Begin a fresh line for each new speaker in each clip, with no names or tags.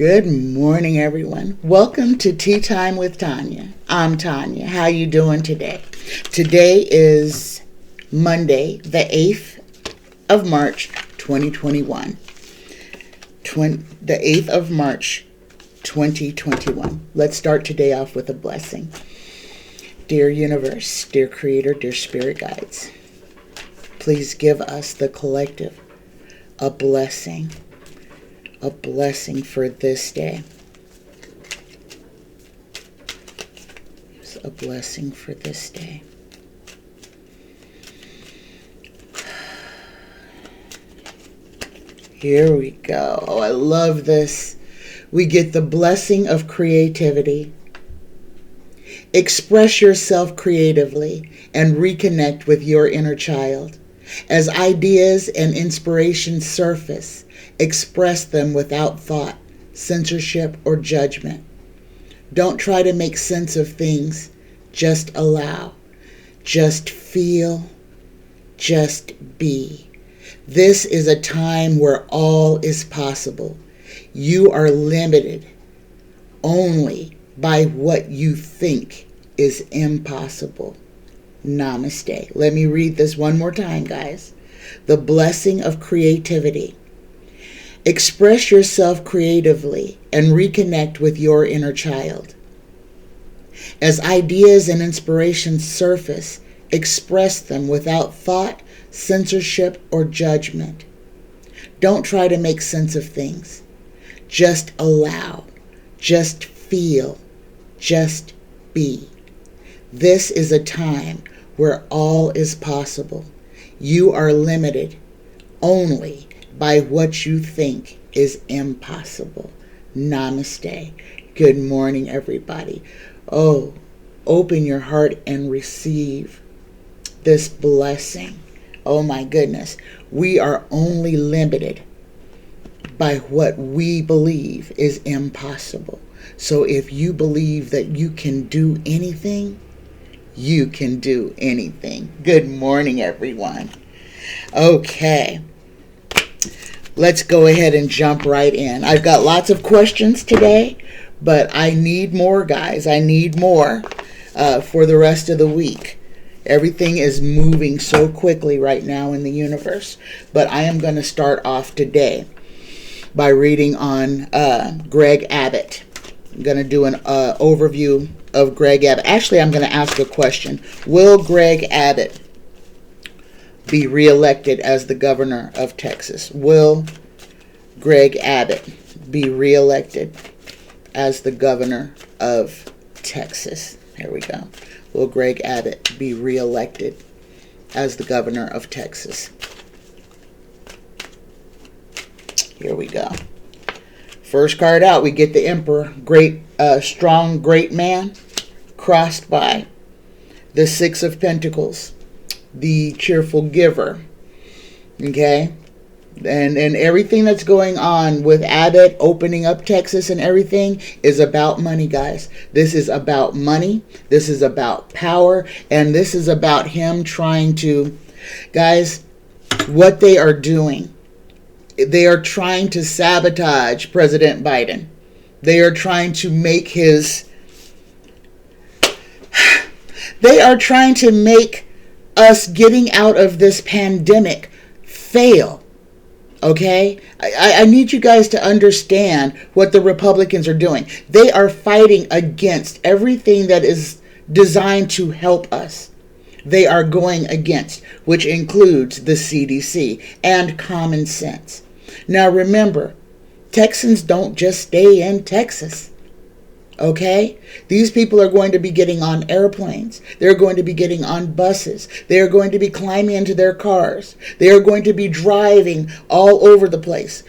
Good morning, everyone. Welcome to Tea Time with Tanya. I'm Tanya. How you doing today? Today is Monday, the 8th of March, 2021. The 8th of March, 2021. Let's start today off with a blessing. Dear universe, dear creator, dear spirit guides, please give us, the collective, a blessing for this day. A blessing for this day. Here we go. Oh, I love this. We get the blessing of creativity. Express yourself creatively and reconnect with your inner child. As ideas and inspiration surface, express them without thought, censorship, or judgment. Don't try to make sense of things. Just allow. Just feel. Just be. This is a time where all is possible. You are limited only by what you think is impossible. Namaste. Let me read this one more time, guys. The blessing of creativity. Express yourself creatively and reconnect with your inner child. As ideas and inspirations surface, express them without thought, censorship, or judgment. Don't try to make sense of things. Just allow. Just feel. Just be. This is a time where all is possible. You are limited only by what you think is impossible. Namaste. Good morning, everybody. Oh, open your heart and receive this blessing. Oh my goodness. We are only limited by what we believe is impossible. So if you believe that you can do anything, you can do anything. Good morning, everyone. Okay. Let's go ahead and jump right in. I've got lots of questions today, but I need more, guys. I need more for the rest of the week. Everything is moving so quickly right now in the universe. But I am going to start off today by reading on Greg Abbott. I'm going to do an overview of Greg Abbott. Actually, I'm going to ask a question. Will Greg Abbott be reelected as the governor of Texas? Will Greg Abbott be reelected as the governor of Texas? Here we go. Will Greg Abbott be reelected as the governor of Texas? Here we go. First card out, we get the Emperor, great, strong, great man, crossed by the Six of Pentacles, the cheerful giver. Okay? And everything that's going on with Abbott opening up Texas and everything is about money, guys. This is about money. This is about power. And this is about him trying to, guys, what they are doing. They are trying to sabotage President Biden. They are trying to make they are trying to make us getting out of this pandemic fail. Okay? I need you guys to understand what the Republicans are doing. They are fighting against everything that is designed to help us. They are going against, which includes the CDC and common sense. Now remember, Texans don't just stay in Texas. Okay? These people are going to be getting on airplanes. They're going to be getting on buses. They are going to be climbing into their cars. They are going to be driving all over the place.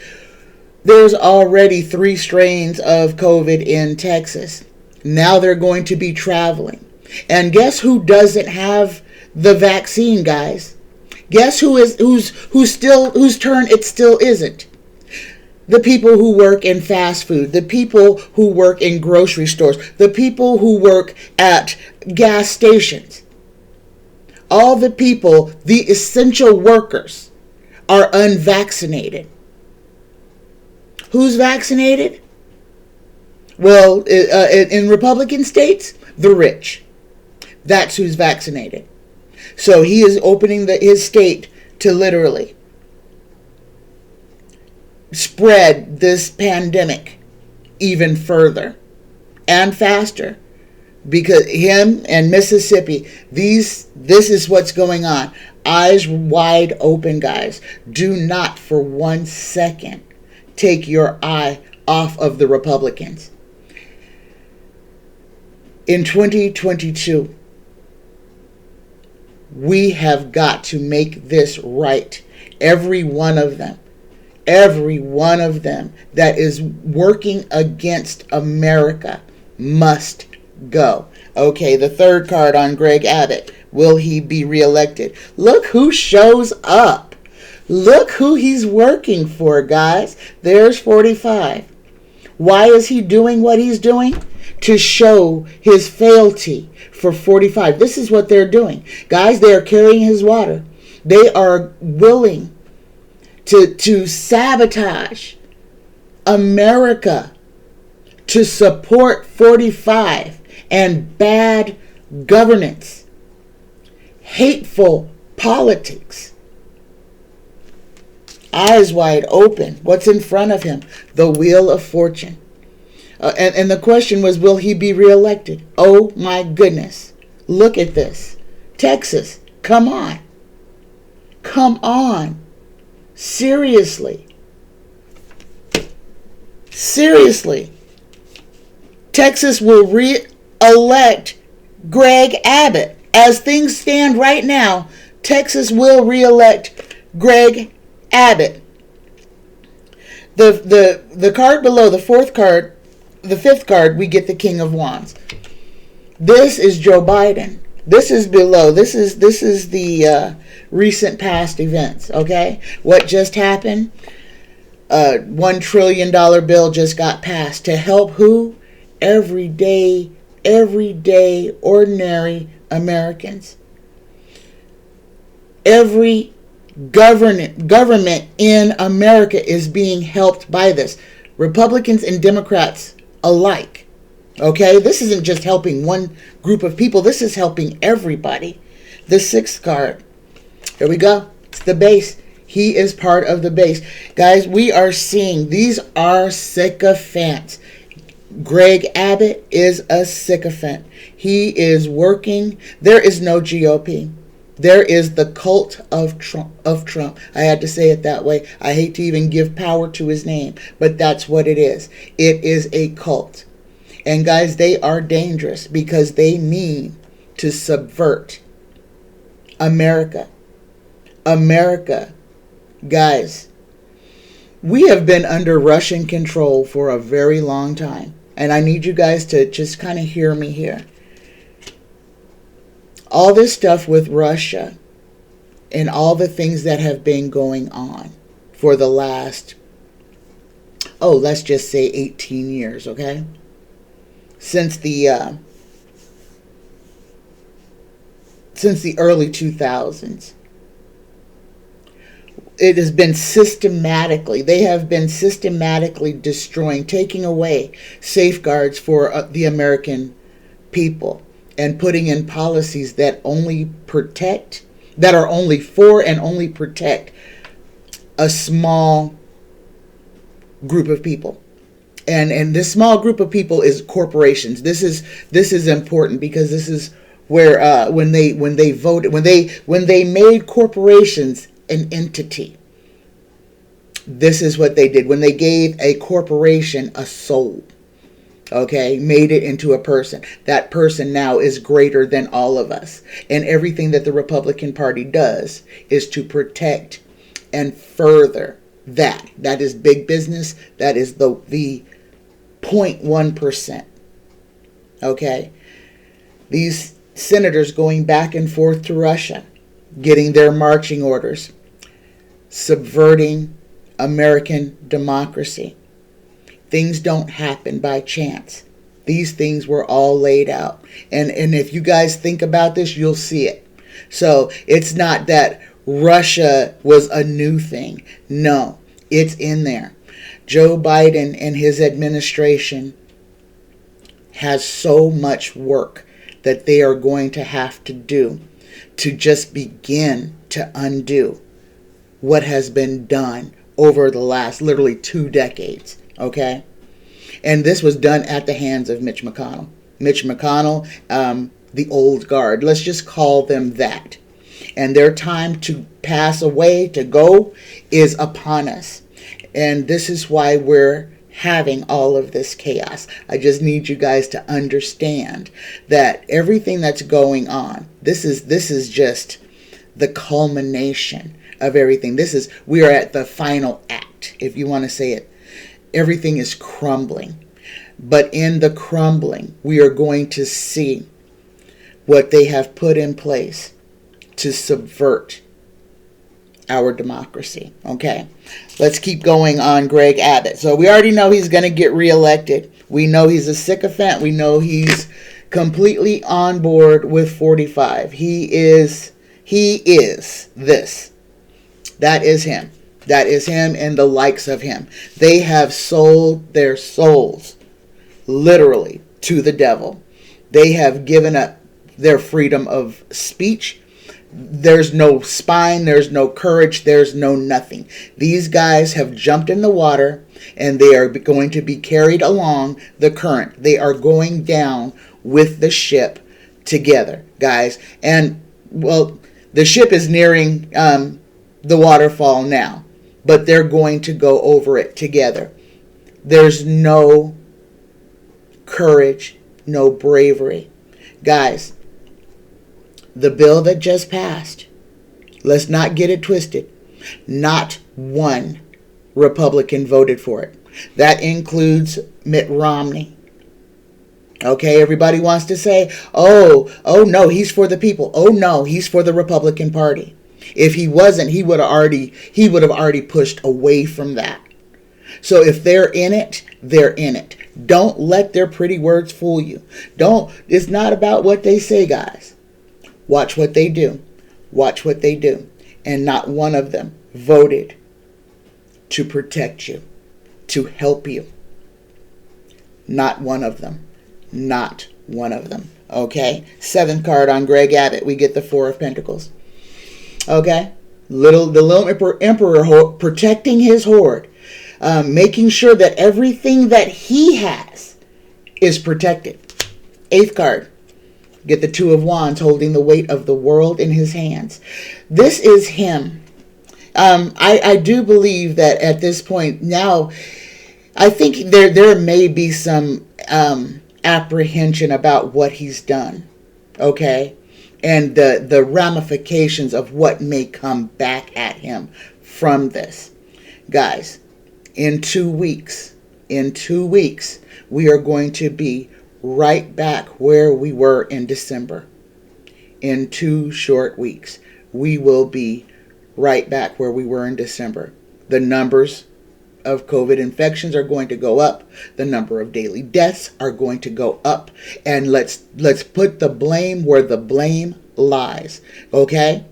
There's already 3 strains of COVID in Texas. Now they're going to be traveling. And guess who doesn't have the vaccine, guys? Guess whose turn it still isn't? The people who work in fast food, the people who work in grocery stores, the people who work at gas stations. All the people, the essential workers, are unvaccinated. Who's vaccinated? Well, in Republican states, the rich. That's who's vaccinated. So he is opening his state to literally spread this pandemic even further and faster, because him and Mississippi, this is what's going on. Eyes wide open, guys. Do not for 1 second take your eye off of the Republicans. In 2022, we have got to make this right. Every one of them that is working against America must go. Okay, the third card on Greg Abbott. Will he be reelected? Look who shows up. Look who he's working for, guys. There's 45. Why is he doing what he's doing? To show his fealty for 45. This is what they're doing. Guys, they are carrying his water. They are willing to sabotage America to support 45 and bad governance, hateful politics. Eyes wide open. What's in front of him? The Wheel of Fortune. And the question was, will he be reelected? Oh my goodness. Look at this. Texas, come on. Come on. Seriously. Seriously. Texas will re-elect Greg Abbott. As things stand right now, Texas will re-elect Greg Abbott. The card below, the fourth card, the fifth card, we get the King of Wands. This is Joe Biden. This is below. This is the recent past events. Okay, what just happened? $1 trillion bill just got passed to help who? Everyday, ordinary Americans. Every government in America is being helped by this. Republicans and Democrats alike. Okay, this isn't just helping one group of people. This is helping everybody. The sixth card. Here we go. It's the base. He is part of the base. Guys, we are seeing these are sycophants. Greg Abbott is a sycophant. He is working. There is no GOP. There is the cult of Trump. I had to say it that way. I hate to even give power to his name, but that's what it is. It is a cult. And guys, they are dangerous because they mean to subvert America. America. Guys, we have been under Russian control for a very long time. And I need you guys to just kind of hear me here. All this stuff with Russia and all the things that have been going on for the last, let's just say 18 years, okay? Since the early 2000s. It has been they have been systematically destroying, taking away safeguards for the American people and putting in policies that are only for and only protect a small group of people. And this small group of people is corporations. This is important because this is where when they made corporations an entity. This is what they did when they gave a corporation a soul. Okay, made it into a person. That person now is greater than all of us. And everything that the Republican Party does is to protect and further that. That is big business. That is the 0.1%. Okay, these senators going back and forth to Russia, getting their marching orders, subverting American democracy. Things don't happen by chance. These things were all laid out. And if you guys think about this, you'll see it. So it's not that Russia was a new thing. No, it's in there. Joe Biden and his administration has so much work that they are going to have to do to just begin to undo what has been done over the last literally 2 decades, okay? And this was done at the hands of Mitch McConnell. Mitch McConnell, the old guard, let's just call them that. And their time to pass away, to go, is upon us. And this is why we're having all of this chaos. I just need you guys to understand that everything that's going on, this is just the culmination of everything. We are at the final act, if you want to say it. Everything is crumbling. But in the crumbling, we are going to see what they have put in place to subvert our democracy. Okay, let's keep going on Greg Abbott. So we already know he's going to get reelected. We know he's a sycophant. We know he's completely on board with 45. He is this. That is him. That is him and the likes of him. They have sold their souls literally to the devil. They have given up their freedom of speech. There's no spine, there's no courage, there's no nothing. These guys have jumped in the water and they are going to be carried along the current. They are going down with the ship together, guys. And, well, the ship is nearing the waterfall now, but they're going to go over it together. There's no courage, no bravery. Guys, the bill that just passed, let's not get it twisted. Not one Republican voted for it. That includes Mitt Romney. Okay, everybody wants to say, oh no, he's for the people. Oh no, he's for the Republican Party. If he wasn't, he would have already pushed away from that. So if they're in it, they're in it. Don't let their pretty words fool you. It's not about what they say, guys. Watch what they do. Watch what they do. And not one of them voted to protect you, to help you. Not one of them. Not one of them. Okay? 7th card on Greg Abbott. We get the 4 of Pentacles. Okay? The little emperor protecting his hoard. Making sure that everything that he has is protected. 8th card. Get the 2 of Wands, holding the weight of the world in his hands. This is him. I do believe that at this point now, I think there may be some apprehension about what he's done. Okay? And the ramifications of what may come back at him from this. Guys, in 2 weeks, we are going to be right back where we were in December. In 2 short weeks, we will be right back where we were in December. The numbers of COVID infections are going to go up. The number of daily deaths are going to go up. And let's put the blame where the blame lies. Okay?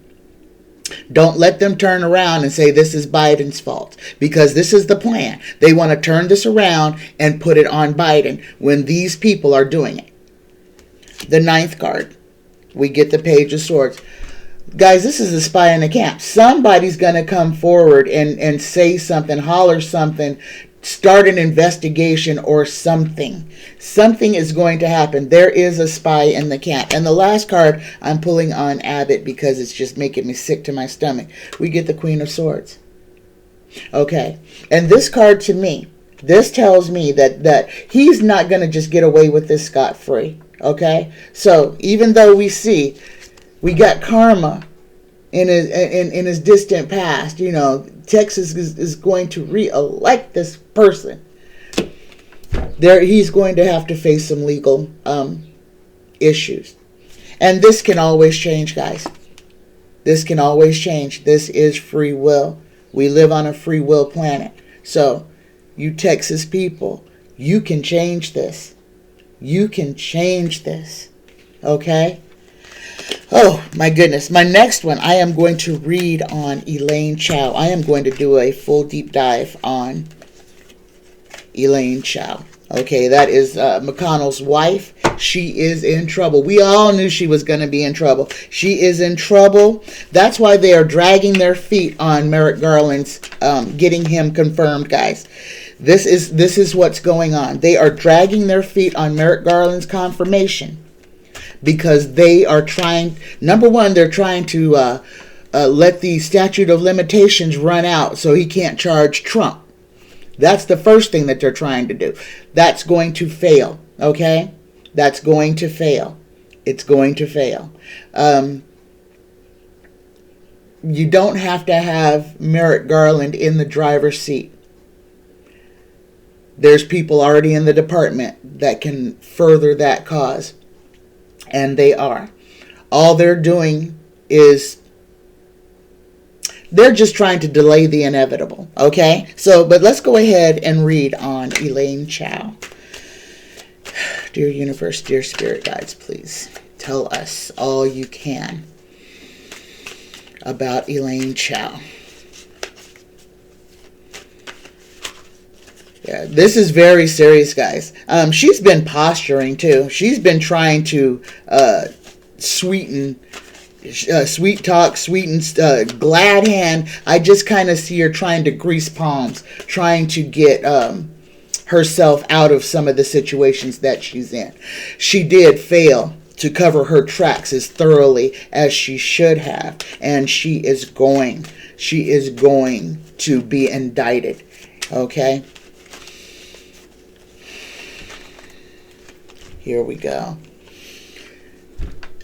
Don't let them turn around and say this is Biden's fault, because this is the plan. They want to turn this around and put it on Biden when these people are doing it. The 9th card. We get the Page of Swords. Guys, this is a spy in the camp. Somebody's going to come forward and say something, holler something, start an investigation or something. Something is going to happen. There is a spy in the camp. And the last card I'm pulling on Abbott because it's just making me sick to my stomach. We get the Queen of Swords. Okay. And this card to me, this tells me that he's not going to just get away with this scot-free. Okay. So even though we got karma in his distant past, you know, Texas is going to re-elect this person. He's going to have to face some legal issues. And this can always change, guys. This can always change. This is free will. We live on a free will planet. So, you Texas people, you can change this. You can change this. Okay? Oh, my goodness. My next one, I am going to read on Elaine Chao. I am going to do a full deep dive on Elaine Chao. Okay, that is McConnell's wife. She is in trouble. We all knew she was going to be in trouble. She is in trouble. That's why they are dragging their feet on Merrick Garland's getting him confirmed, guys. This is what's going on. They are dragging their feet on Merrick Garland's confirmation because they are trying. Number one, they're trying to let the statute of limitations run out so he can't charge Trump. That's the first thing that they're trying to do. That's going to fail, okay? That's going to fail. It's going to fail. You don't have to have Merrick Garland in the driver's seat. There's people already in the department that can further that cause, and they are. All they're doing is they're just trying to delay the inevitable, okay? So, but let's go ahead and read on Elaine Chao. Dear universe, dear spirit guides, please tell us all you can about Elaine Chao. Yeah, this is very serious, guys. She's been posturing too. She's been trying to sweeten sweet talk, sweeten, glad hand. I just kind of see her trying to grease palms, trying to get herself out of some of the situations that she's in. She did fail to cover her tracks as thoroughly as she should have, and she is going to be indicted. Okay? Here we go.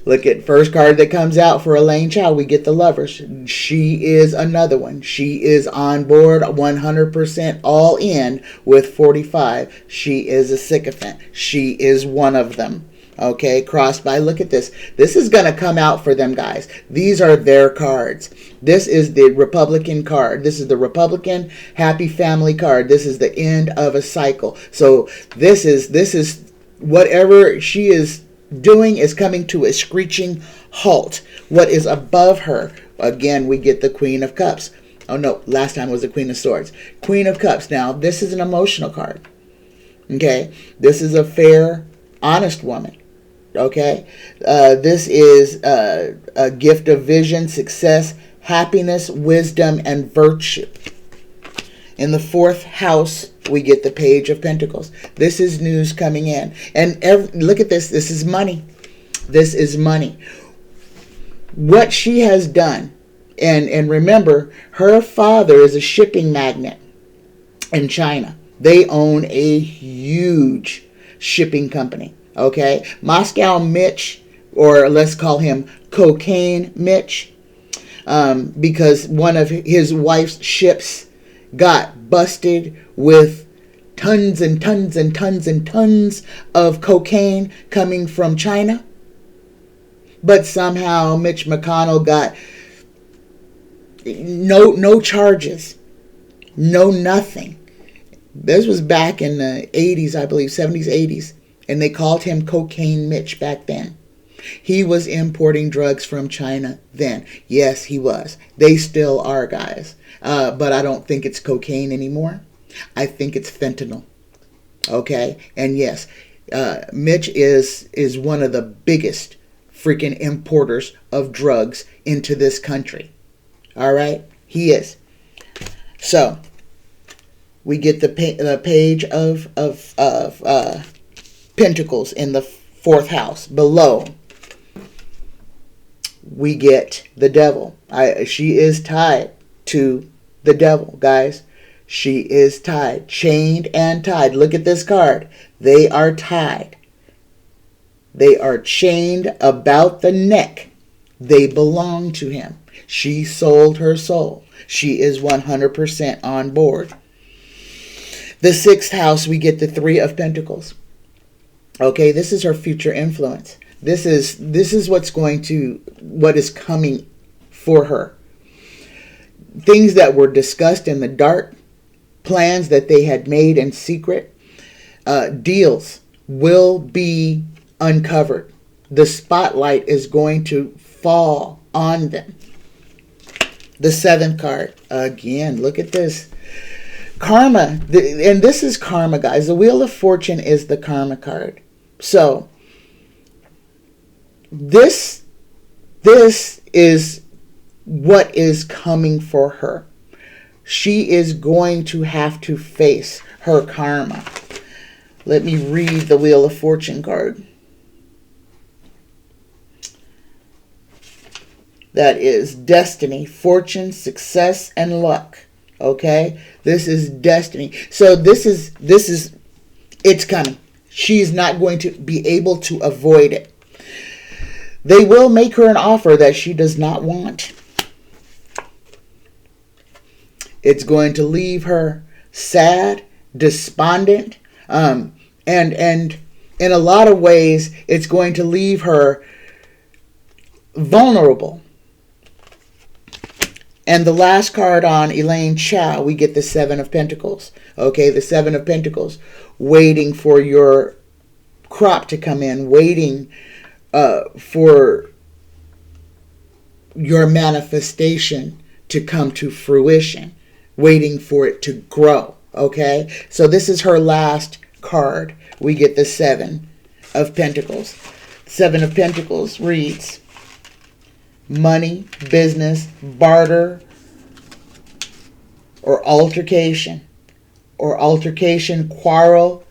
Look at first card that comes out for Elaine Chao. We get the Lovers. She is another one. She is on board 100% all in with 45. She is a sycophant. She is one of them. Okay, crossed by. Look at this. This is going to come out for them, guys. These are their cards. This is the Republican card. This is the Republican happy family card. This is the end of a cycle. So this is whatever she is doing is coming to a screeching halt. What is above her? Again, we get the Queen of Cups. Oh no, last time was the Queen of Swords. Queen of Cups. Now, this is an emotional card. Okay? This is a fair, honest woman. Okay? This is a gift of vision, success, happiness, wisdom, and virtue. In the fourth house, we get the Page of Pentacles. This is news coming in. And look at this. This is money. This is money. What she has done, and remember, her father is a shipping magnate in China. They own a huge shipping company. Okay? Moscow Mitch, or let's call him Cocaine Mitch, because one of his wife's ships got busted with tons and tons and tons and tons of cocaine coming from China. But somehow Mitch McConnell got no charges, no nothing. This was back in the 80s, I believe, 70s, 80s. And they called him Cocaine Mitch back then. He was importing drugs from China then. Yes, he was. They still are, guys. But I don't think it's cocaine anymore. I think it's fentanyl. Okay? And yes, Mitch is one of the biggest freaking importers of drugs into this country. All right? He is. So, we get the Page of Pentacles in the fourth house. Below, we get the Devil. She is tied to the Devil, guys. She is tied. Chained and tied. Look at this card. They are tied. They are chained about the neck. They belong to him. She sold her soul. She is 100% on board. The sixth house, we get the Three of Pentacles. Okay, this is her future influence. This is what is coming for her. Things that were discussed in the dark, plans that they had made in secret, deals will be uncovered. The spotlight is going to fall on them. The seventh card, again, look at this. Karma, and this is karma, guys. The Wheel of Fortune is the karma card. So, this is what is coming for her. She is going to have to face her karma. Let me read the Wheel of Fortune card. That is destiny, fortune, success, and luck. Okay? This is destiny. So this is it's coming. She's not going to be able to avoid it. They will make her an offer that she does not want. It's going to leave her sad, despondent, and in a lot of ways, it's going to leave her vulnerable. And the last card on Elaine Chow, we get the Seven of Pentacles. Okay, the Seven of Pentacles, waiting for your crop to come in, waiting for your manifestation to come to fruition, waiting for it to grow. Okay, so this is her last card. We get the Seven of Pentacles. Seven of Pentacles reads money, business, barter, or altercation, quarrel,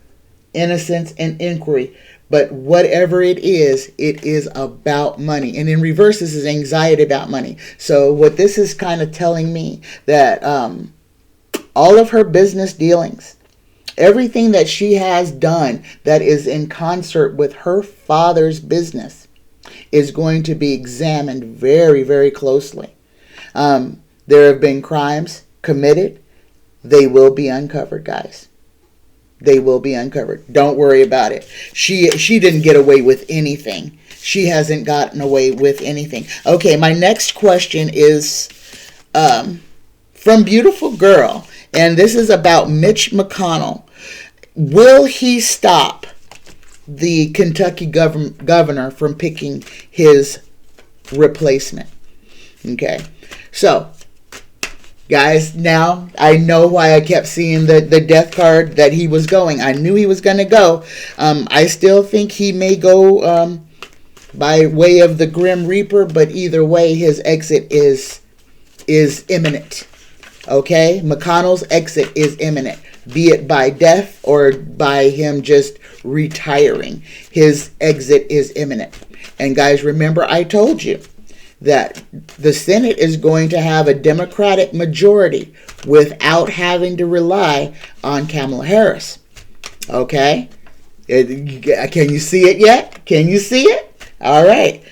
innocence, and inquiry. But whatever it is about money. And in reverse, this is anxiety about money. So what this is kind of telling me that all of her business dealings, everything that she has done that is in concert with her father's business is going to be examined very, very closely. There have been crimes committed. They will be uncovered, guys. They will be uncovered. Don't worry about it. She didn't get away with anything. She hasn't gotten away with anything. Okay, my next question is from Beautiful Girl. And this is about Mitch McConnell. Will he stop the Kentucky governor from picking his replacement? Okay, so guys, now I know why I kept seeing the death card that he was going. I knew he was going to go. I still think he may go by way of the Grim Reaper, but either way, his exit is imminent. Okay, McConnell's exit is imminent, be it by death or by him just retiring. His exit is imminent. And guys, remember I told you that the Senate is going to have a Democratic majority without having to rely on Kamala Harris. Okay? Can you see it yet? Can you see it? All right.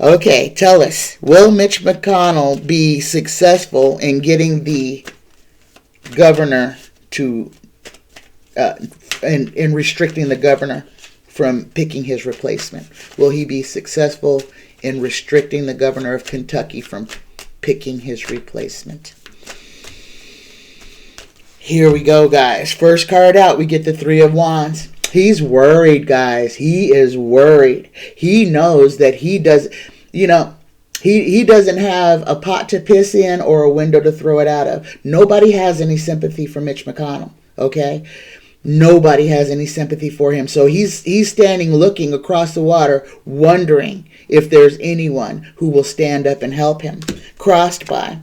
Okay, tell us, will Mitch McConnell be successful in getting the governor to, in restricting the governor from picking his replacement? Will he be successful in restricting the governor of Kentucky from picking his replacement? Here we go, guys. First card out, we get the Three of Wands. He's worried, guys. He is worried. He knows that he does, he doesn't have a pot to piss in or a window to throw it out of. Nobody has any sympathy for Mitch McConnell, okay? Nobody has any sympathy for him. So he's standing looking across the water, wondering if there's anyone who will stand up and help him. Crossed by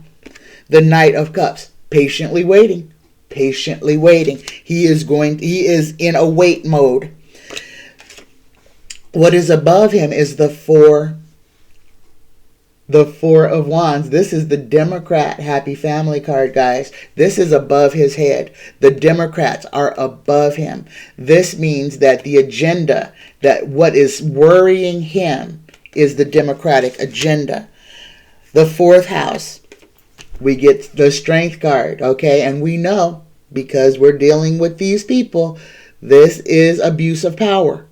the Knight of Cups, patiently waiting. Patiently waiting. He is in a wait mode. What is above him is the Four of Wands. This is the Democrat Happy Family card, guys. This is above his head. The Democrats are above him. This means that the agenda, that what is worrying him is the Democratic agenda. The fourth house, we get the Strength card, okay? And we know, because we're dealing with these people, this is abuse of power.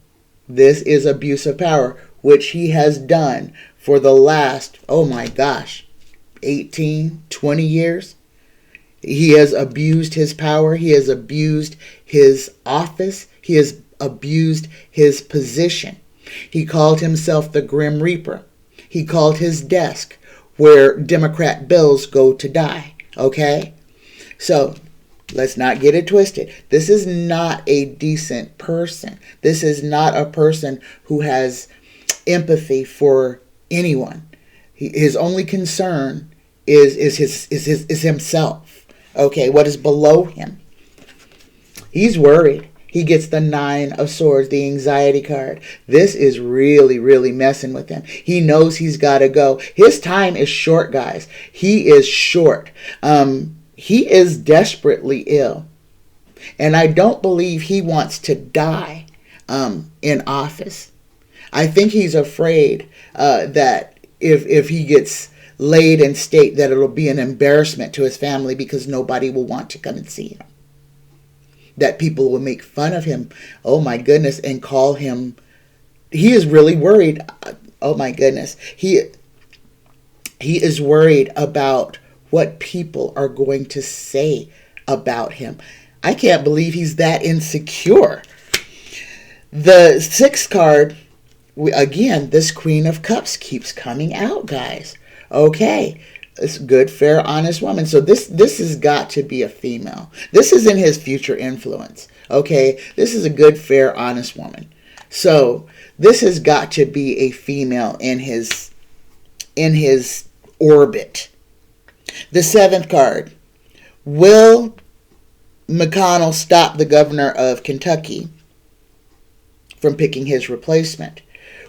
This is abuse of power, which he has done for the last, 18, 20 years. He has abused his power. He has abused his office. He has abused his position. He called himself the Grim Reaper. He called his desk where Democrat bills go to die. Okay? So Let's not get it twisted. This is not a decent person. This is not a person who has empathy for anyone. His only concern is himself. Okay, what is below him? He's worried. He gets the 9 of Swords, the anxiety card. This is really, really messing with him. He knows he's got to go. His time is short, guys. He is short. He is desperately ill. And I don't believe he wants to die in office. I think he's afraid that if he gets laid in state, that it'll be an embarrassment to his family because nobody will want to come and see him. That people will make fun of him, oh my goodness, and call him. He is really worried. Oh my goodness. He is worried about what people are going to say about him. I can't believe he's that insecure. The 6th card, again, this Queen of Cups keeps coming out, guys. Okay. It's good, fair, honest woman. So this has got to be a female. This is in his future influence. Okay, this is a good, fair, honest woman. So this has got to be a female in his orbit. The 7th card. Will McConnell stop the governor of Kentucky from picking his replacement?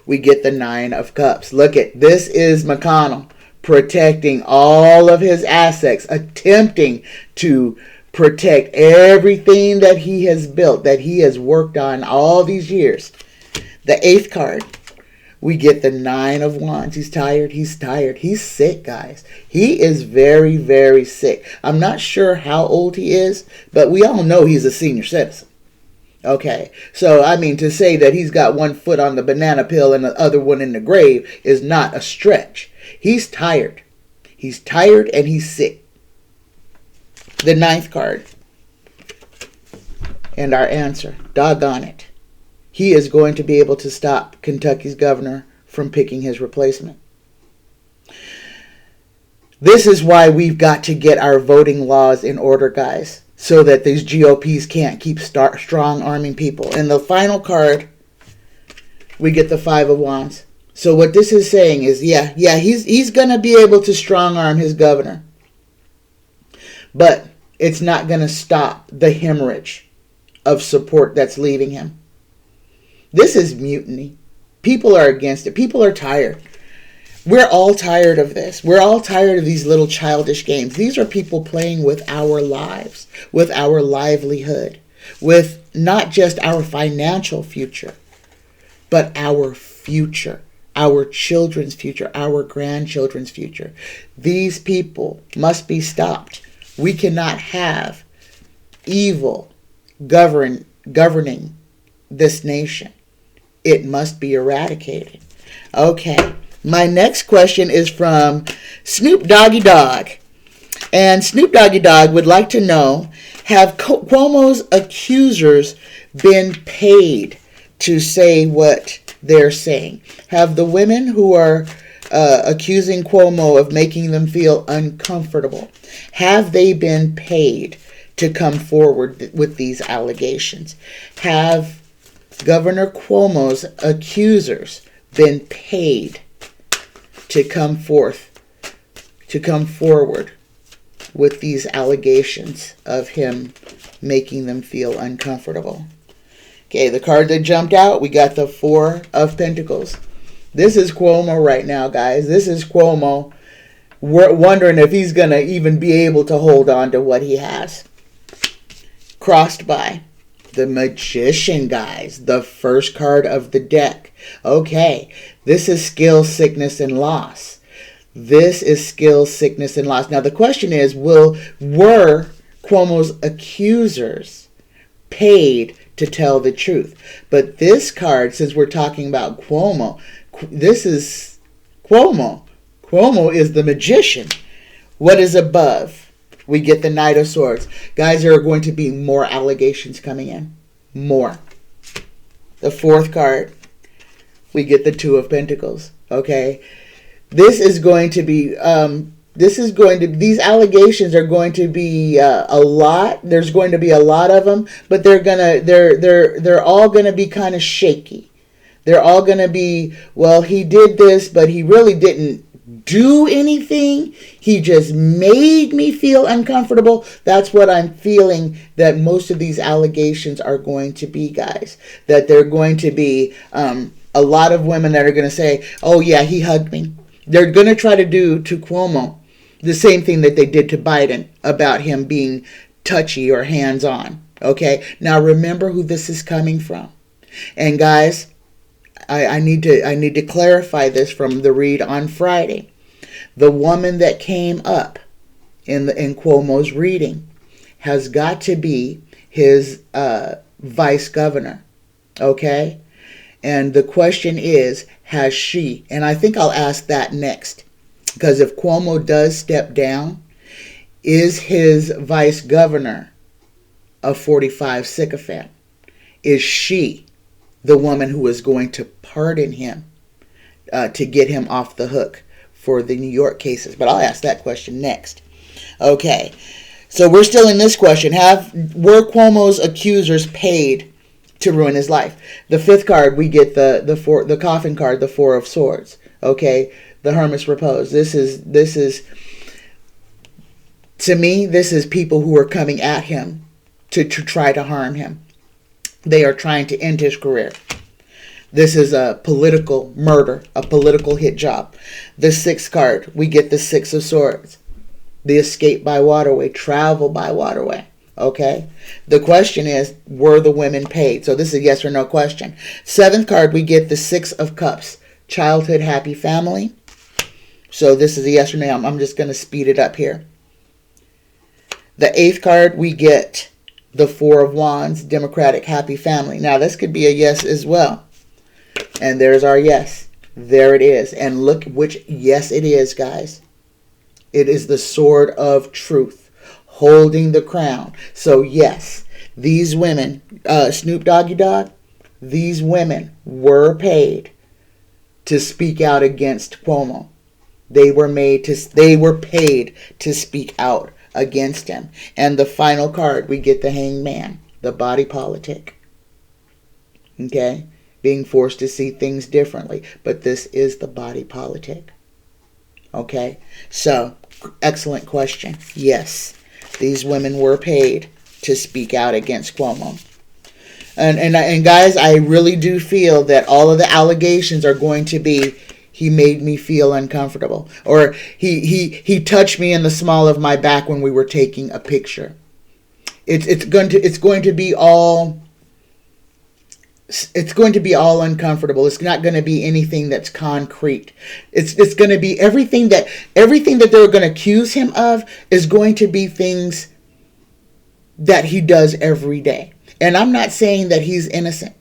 We get the 9 of Cups. Look at this is McConnell. Protecting all of his assets, attempting to protect everything that he has built, that he has worked on all these years. The 8th card, we get the 9 of Wands. He's tired. He's tired. He's sick, guys. He is very, very sick. I'm not sure how old he is, but we all know he's a senior citizen. Okay, so I mean, to say that he's got one foot on the banana peel and the other one in the grave is not a stretch. He's tired. He's tired and he's sick. The 9th card. And our answer. Doggone it. He is going to be able to stop Kentucky's governor from picking his replacement. This is why we've got to get our voting laws in order, guys. So that these GOPs can't keep strong arming people. In the final card, we get the 5 of Wands. So what this is saying is, he's going to be able to strong arm his governor. But it's not going to stop the hemorrhage of support that's leaving him. This is mutiny. People are against it. People are tired. We're all tired of this. We're all tired of these little childish games. These are people playing with our lives, with our livelihood, with not just our financial future, but our future. Our children's future, our grandchildren's future. These people must be stopped. We cannot have evil governing this nation. It must be eradicated. Okay, my next question is from Snoop Doggy Dogg. And Snoop Doggy Dogg would like to know, have Cuomo's accusers been paid to say what they're saying? Have the women who are accusing Cuomo of making them feel uncomfortable, have they been paid to come forward with these allegations? Have Governor Cuomo's accusers been paid to come forward with these allegations of him making them feel uncomfortable? Okay, the card that jumped out, we got the 4 of Pentacles. This is Cuomo right now, guys. This is Cuomo. We're wondering if he's going to even be able to hold on to what he has. Crossed by the Magician, guys. The first card of the deck. Okay, this is skill, sickness, and loss. This is skill, sickness, and loss. Now, the question is, were Cuomo's accusers paid to tell the truth? But this card, since we're talking about Cuomo, this is Cuomo. Cuomo is the Magician. What is above? We get the Knight of Swords. Guys, there are going to be more allegations coming in. More. The 4th card, we get the 2 of Pentacles. Okay? This is going to be These allegations are going to be a lot. There's going to be a lot of them, but they're all gonna be kind of shaky. They're all gonna be, well, he did this, but he really didn't do anything. He just made me feel uncomfortable. That's what I'm feeling that most of these allegations are going to be, guys. That they're going to be a lot of women that are going to say, oh yeah, he hugged me. They're going to try to do to Cuomo the same thing that they did to Biden about him being touchy or hands-on. Okay? Now remember who this is coming from. And guys, I need to clarify this from the read on Friday. The woman that came up in Cuomo's reading has got to be his vice governor. Okay? And the question is, has she? And I think I'll ask that next. Because if Cuomo does step down, is his vice governor a 45 sycophant? Is she the woman who is going to pardon him to get him off the hook for the New York cases? But I'll ask that question next. Okay, so we're still in this question. Were Cuomo's accusers paid to ruin his life? The fifth card, we get the coffin card, the Four of Swords. Okay, the Hermit's Repose. This is to me, this is people who are coming at him to try to harm him. They are trying to end his career. This is a political murder, a political hit job. The sixth card, we get the Six of Swords. The escape by waterway, travel by waterway. Okay? The question is, were the women paid? So this is a yes or no question. Seventh card, we get the Six of Cups. Childhood happy family. So this is a yes or no. I'm just going to speed it up here. The eighth card, we get the Four of Wands. Democratic happy family. Now this could be a yes as well. And there's our yes. There it is. And look which yes it is, guys. It is the Sword of Truth, holding the crown. So yes, these women, Snoop Doggy Dogg, these women were paid to speak out against Cuomo. They were paid to speak out against him. And the final card, we get the Hanged Man, the body politic. Okay? Being forced to see things differently. But this is the body politic. Okay? So, excellent question. Yes, these women were paid to speak out against Cuomo. And guys, I really do feel that all of the allegations are going to be, he made me feel uncomfortable, or he touched me in the small of my back when we were taking a picture. It's going to be all uncomfortable. It's not going to be anything that's concrete. It's going to be everything that they're going to accuse him of is going to be things that he does every day. And I'm not saying that he's innocent.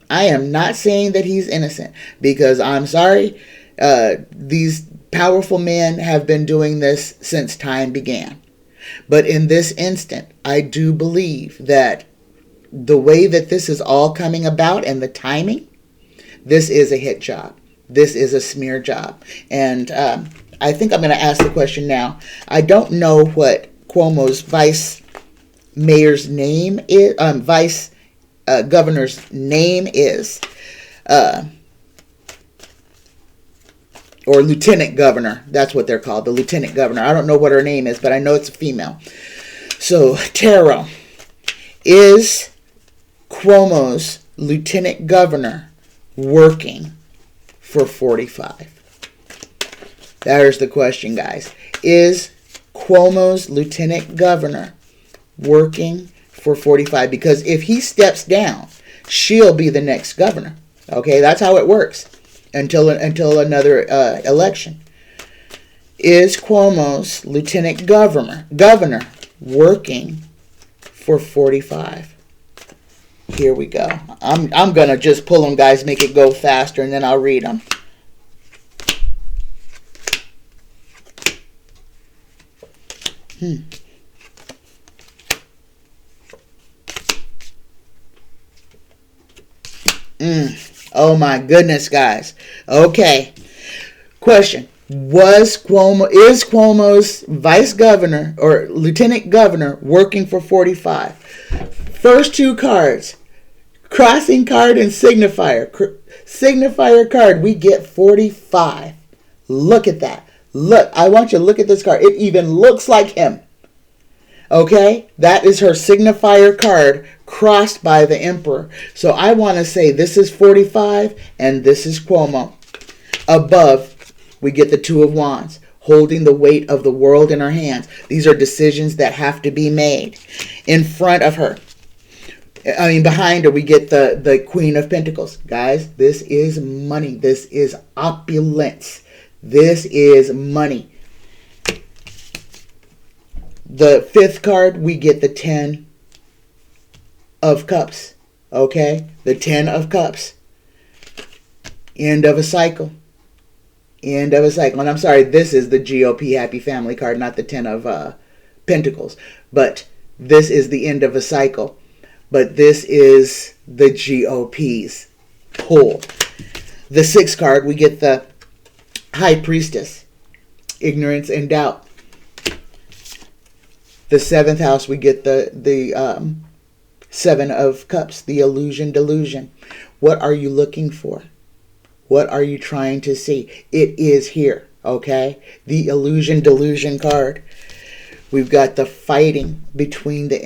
I am not saying that he's innocent, because I'm sorry, these powerful men have been doing this since time began. But in this instant, I do believe that the way that this is all coming about and the timing, this is a hit job. This is a smear job. And I think I'm going to ask the question now. I don't know what Cuomo's vice mayor's name is, vice governor's name is, or lieutenant governor. That's what they're called, the lieutenant governor. I don't know what her name is, but I know it's a female. So, Tarot, is Cuomo's lieutenant governor working for 45? There's the question, guys. Is Cuomo's lieutenant governor working for 45? Because if he steps down, she'll be the next governor. Okay, that's how it works until another election. Is Cuomo's lieutenant governor working for 45? Here we go. I'm gonna just pull them, guys, make it go faster, and then I'll read them. Oh my goodness, guys. Okay. Question. is Cuomo's vice governor or lieutenant governor working for 45? First two cards, crossing card and signifier. Signifier card, we get 45. Look at that. Look, I want you to look at this card. It even looks like him. Okay, that is her signifier card crossed by the emperor. So I want to say this is 45 and this is Cuomo. Above, we get the Two of Wands, holding the weight of the world in her hands. These are decisions that have to be made. In front of her, behind her, we get the Queen of Pentacles. Guys, this is money. This is opulence. This is money. The fifth card, we get the 10 of Cups. Okay? The 10 of Cups. End of a cycle. End of a cycle. And I'm sorry, this is the GOP Happy Family card, not the 10 of Pentacles. But this is the end of a cycle. But this is the GOP's pull. The sixth card, we get the High Priestess. Ignorance and doubt. The seventh house, we get the Seven of Cups, the illusion, delusion. What are you looking for? What are you trying to see? It is here, okay? The illusion, delusion card. We've got the fighting between the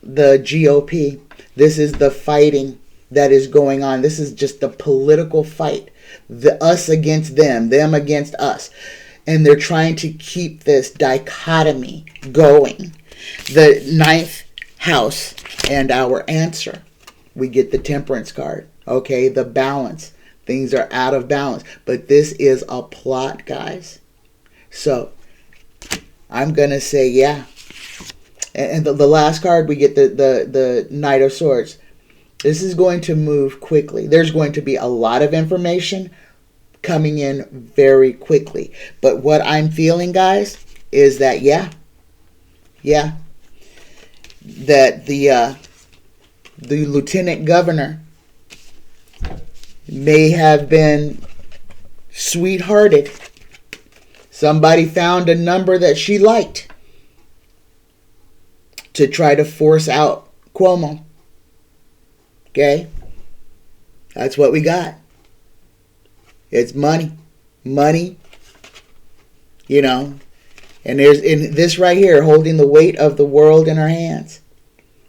GOP. This is the fighting that is going on. This is just the political fight. The us against them against us. And they're trying to keep this dichotomy going. The ninth house and our answer. We get the Temperance card. Okay, the balance. Things are out of balance. But this is a plot, guys. So, I'm going to say yeah. And the last card, we get the Knight of Swords. This is going to move quickly. There's going to be a lot of information coming in very quickly. But what I'm feeling, guys, is that, that the lieutenant governor may have been sweethearted. Somebody found a number that she liked to try to force out Cuomo. Okay? That's what we got. It's money. Money. You know. And there's in this right here, holding the weight of the world in her hands.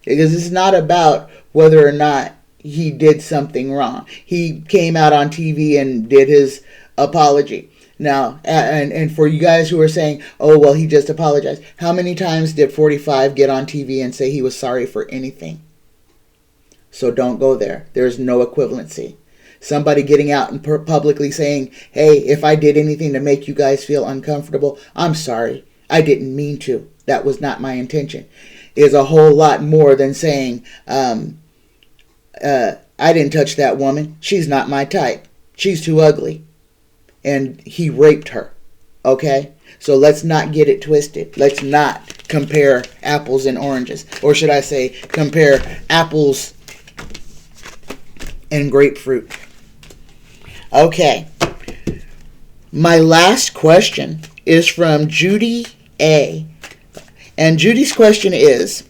Because it's not about whether or not he did something wrong. He came out on TV and did his apology. Now, and for you guys who are saying, oh, well, he just apologized. How many times did 45 get on TV and say he was sorry for anything? So don't go there. There's no equivalency. Somebody getting out and publicly saying, hey, if I did anything to make you guys feel uncomfortable, I'm sorry. I didn't mean to. That was not my intention. Is a whole lot more than saying, I didn't touch that woman. She's not my type. She's too ugly. And he raped her. Okay? So let's not get it twisted. Let's not compare apples and oranges. Or should I say, compare apples and grapefruit. Okay. My last question is from Judy A. And Judy's question is,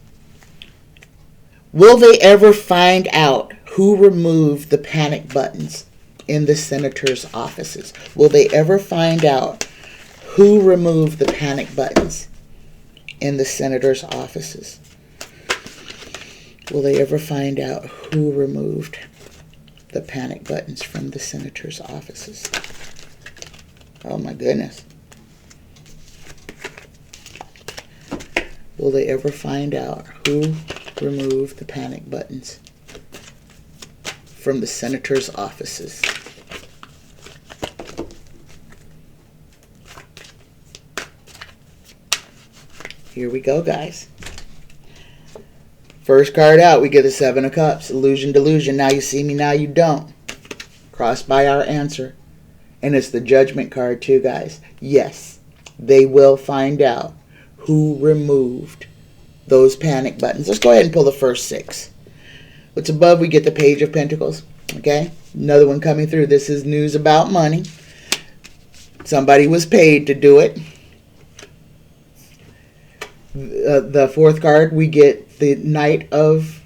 will they ever find out who removed the panic buttons in the senators' offices? Will they ever find out who removed the panic buttons in the senators' offices? Will they ever find out who removed the panic buttons from the senators' offices? Oh my goodness. Will they ever find out who removed the panic buttons from the senators' offices? Here we go, guys. First card out, we get the Seven of Cups. Illusion, delusion. Now you see me, now you don't. Crossed by our answer. And it's the Judgment card too, guys. Yes, they will find out who removed those panic buttons. Let's go ahead and pull the first six. What's above, we get the Page of Pentacles. Okay, another one coming through. This is news about money. Somebody was paid to do it. The fourth card, we get the Knight of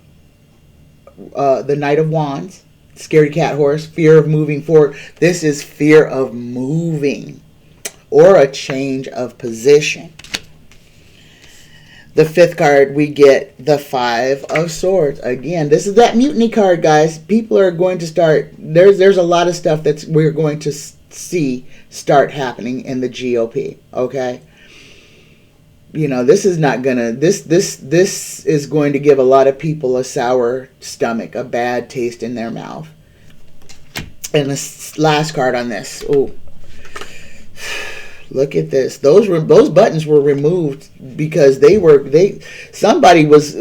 Wands. Scaredy cat horse, fear of moving forward. This is fear of moving or a change of position. The fifth card, we get the Five of Swords. Again, this is that mutiny card, guys. People are going to start, there's a lot of stuff that we're going to see start happening in the GOP, okay? You know, this is not gonna, this is going to give a lot of people a sour stomach, a bad taste in their mouth. And the last card on this, oh, look at this. Those buttons were removed because somebody was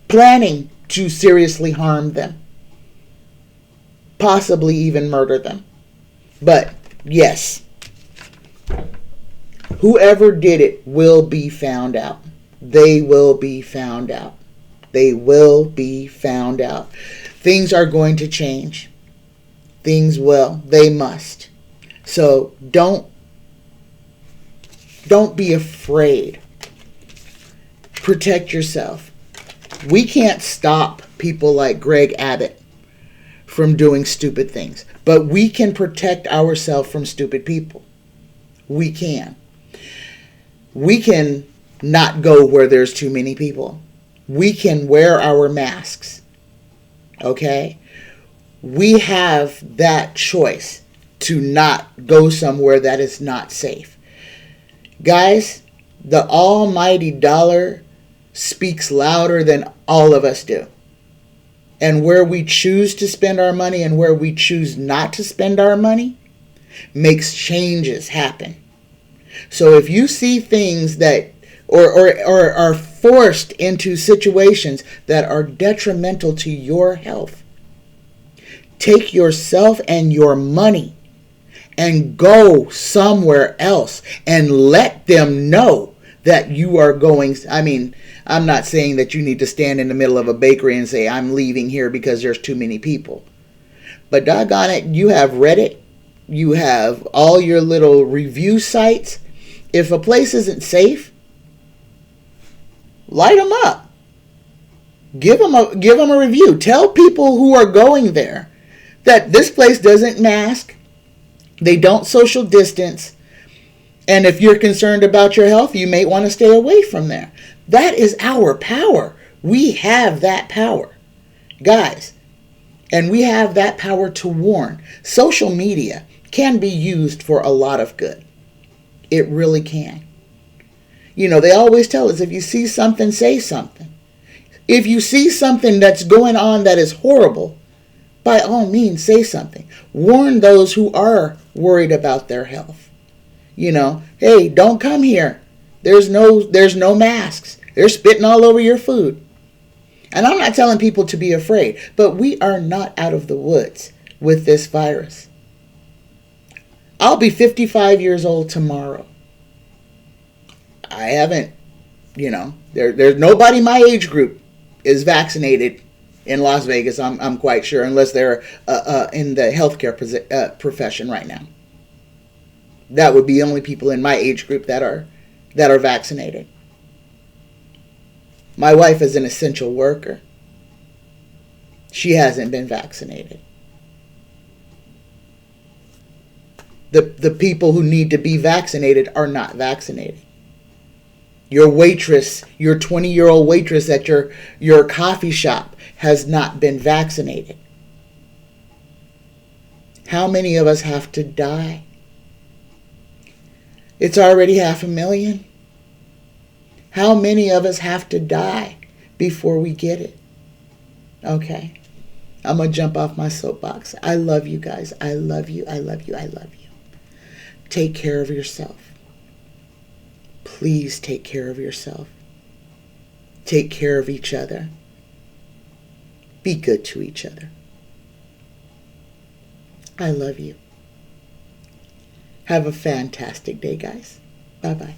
planning to seriously harm them, possibly even murder them. But yes, whoever did it will be found out. They will be found out. They will be found out. Things are going to change. Things will. They must. So don't be afraid. Protect yourself. We can't stop people like Greg Abbott from doing stupid things, but we can protect ourselves from stupid people. We can. We can not go where there's too many people. We can wear our masks. Okay? We have that choice to not go somewhere that is not safe. Guys, the almighty dollar speaks louder than all of us do. And where we choose to spend our money and where we choose not to spend our money makes changes happen. So if you see things that or are forced into situations that are detrimental to your health, take yourself and your money and go somewhere else and let them know that you are going. I mean, I'm not saying that you need to stand in the middle of a bakery and say, I'm leaving here because there's too many people. But doggone it, you have Reddit. You have all your little review sites. If a place isn't safe, light them up. Give them a review. Tell people who are going there that this place doesn't mask. They don't social distance. And if you're concerned about your health, you may want to stay away from there. That is our power. We have that power, guys. And we have that power to warn. Social media can be used for a lot of good. It really can. You know, they always tell us, if you see something, say something. If you see something that's going on that is horrible, by all means, say something. Warn those who are worried about their health. You know, hey, don't come here. There's no masks. They're spitting all over your food. And I'm not telling people to be afraid, but we are not out of the woods with this virus. I'll be 55 years old tomorrow. I haven't, there's nobody my age group is vaccinated in Las Vegas, I'm quite sure, unless they're in the healthcare profession right now. That would be the only people in my age group that are vaccinated. My wife is an essential worker. She hasn't been vaccinated. The people who need to be vaccinated are not vaccinated. Your waitress, your 20-year-old waitress at your coffee shop has not been vaccinated. How many of us have to die? It's already 500,000. How many of us have to die before we get it? Okay. I'm going to jump off my soapbox. I love you guys. I love you. I love you. I love you. Take care of yourself. Please take care of yourself. Take care of each other. Be good to each other. I love you. Have a fantastic day, guys. Bye-bye.